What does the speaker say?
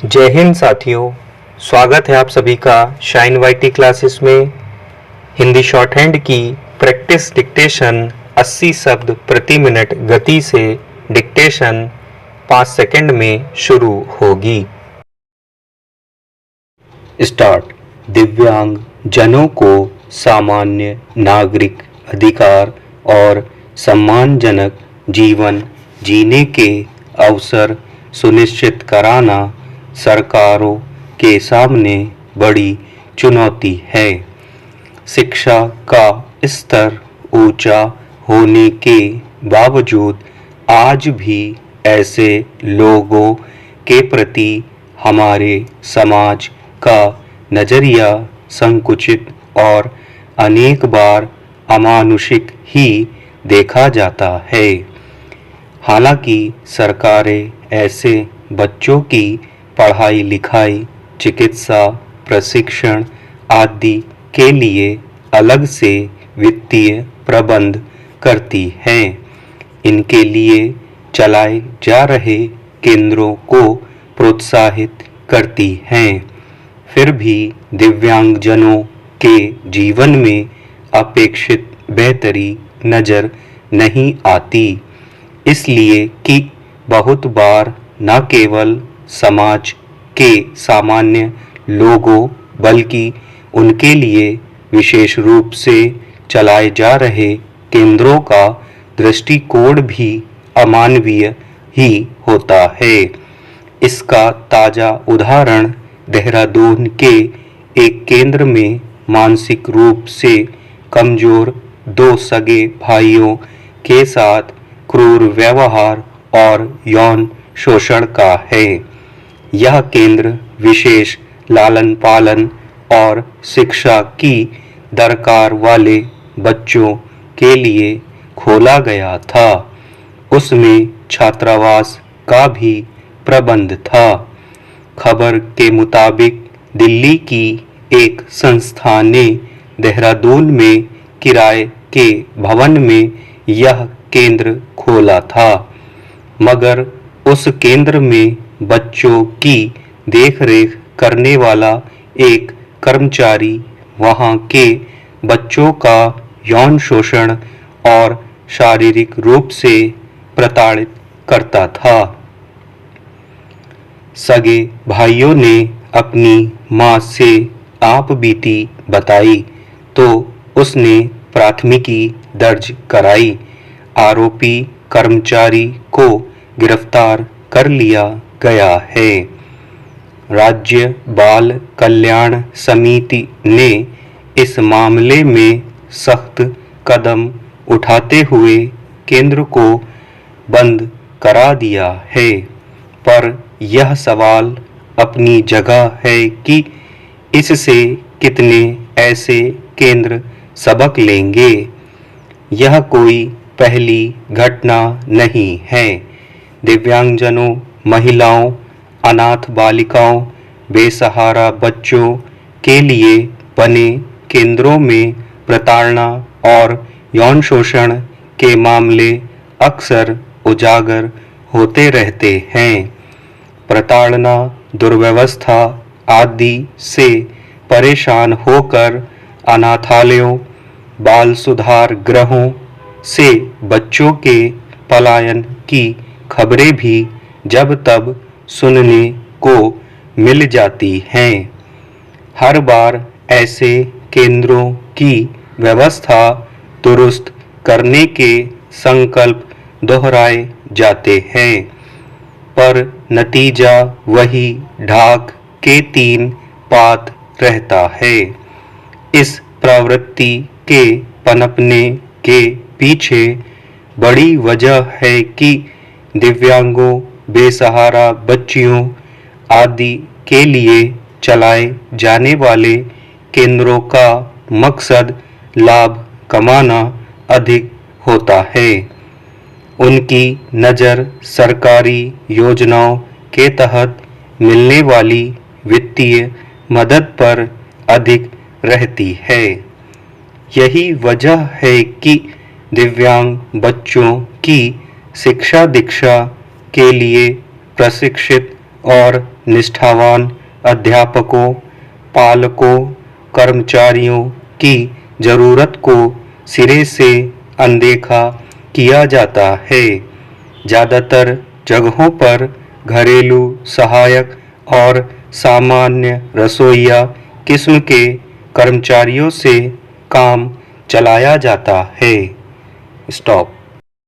जय हिंद साथियों, स्वागत है आप सभी का शाइन वाईटी क्लासेस में। हिंदी शॉर्ट हैंड की प्रैक्टिस डिक्टेशन 80 शब्द प्रति मिनट गति से डिक्टेशन 5 सेकंड में शुरू होगी। स्टार्ट। दिव्यांग जनों को सामान्य नागरिक अधिकार और सम्मानजनक जीवन जीने के अवसर सुनिश्चित कराना सरकारों के सामने बड़ी चुनौती है। शिक्षा का स्तर ऊंचा होने के बावजूद आज भी ऐसे लोगों के प्रति हमारे समाज का नजरिया संकुचित और अनेक बार अमानुषिक ही देखा जाता है। हालांकि सरकारें ऐसे बच्चों की पढ़ाई लिखाई, चिकित्सा, प्रशिक्षण आदि के लिए अलग से वित्तीय प्रबंध करती हैं। इनके लिए चलाए जा रहे केंद्रों को प्रोत्साहित करती हैं। फिर भी दिव्यांगजनों के जीवन में अपेक्षित बेहतरी नजर नहीं आती, इसलिए कि बहुत बार न केवल समाज के सामान्य लोगों बल्कि उनके लिए विशेष रूप से चलाए जा रहे केंद्रों का दृष्टिकोण भी अमानवीय ही होता है। इसका ताजा उदाहरण देहरादून के एक केंद्र में मानसिक रूप से कमजोर 2 सगे भाइयों के साथ क्रूर व्यवहार और यौन शोषण का है। यह केंद्र विशेष लालन पालन और शिक्षा की दरकार वाले बच्चों के लिए खोला गया था। उसमें छात्रावास का भी प्रबंध था। खबर के मुताबिक दिल्ली की एक संस्था ने देहरादून में किराए के भवन में यह केंद्र खोला था, मगर उस केंद्र में बच्चों की देखरेख करने वाला एक कर्मचारी वहां के बच्चों का यौन शोषण और शारीरिक रूप से प्रताड़ित करता था। सगे भाइयों ने अपनी मां से आप बीती बताई तो उसने प्राथमिकी दर्ज कराई। आरोपी कर्मचारी को गिरफ्तार कर लिया गया है। राज्य बाल कल्याण समिति ने इस मामले में सख्त कदम उठाते हुए केंद्र को बंद करा दिया है, पर यह सवाल अपनी जगह है कि इससे कितने ऐसे केंद्र सबक लेंगे। यह कोई पहली घटना नहीं है। दिव्यांगजनों, महिलाओं, अनाथ बालिकाओं, बेसहारा बच्चों के लिए बने केंद्रों में प्रताड़ना और यौन शोषण के मामले अक्सर उजागर होते रहते हैं। प्रताड़ना, दुर्व्यवस्था आदि से परेशान होकर अनाथालयों, बाल सुधार गृहों से बच्चों के पलायन की खबरें भी जब तब सुनने को मिल जाती हैं। हर बार ऐसे केंद्रों की व्यवस्था दुरुस्त करने के संकल्प दोहराए जाते हैं, पर नतीजा वही ढाक के 3 पात रहता है। इस प्रवृत्ति के पनपने के पीछे बड़ी वजह है कि दिव्यांगों, बेसहारा बच्चियों आदि के लिए चलाए जाने वाले केंद्रों का मकसद लाभ कमाना अधिक होता है। उनकी नज़र सरकारी योजनाओं के तहत मिलने वाली वित्तीय मदद पर अधिक रहती है। यही वजह है कि दिव्यांग बच्चों की शिक्षा दीक्षा के लिए प्रशिक्षित और निष्ठावान अध्यापकों, पालकों, कर्मचारियों की जरूरत को सिरे से अनदेखा किया जाता है। ज़्यादातर जगहों पर घरेलू सहायक और सामान्य रसोइया किस्म के कर्मचारियों से काम चलाया जाता है। स्टॉप।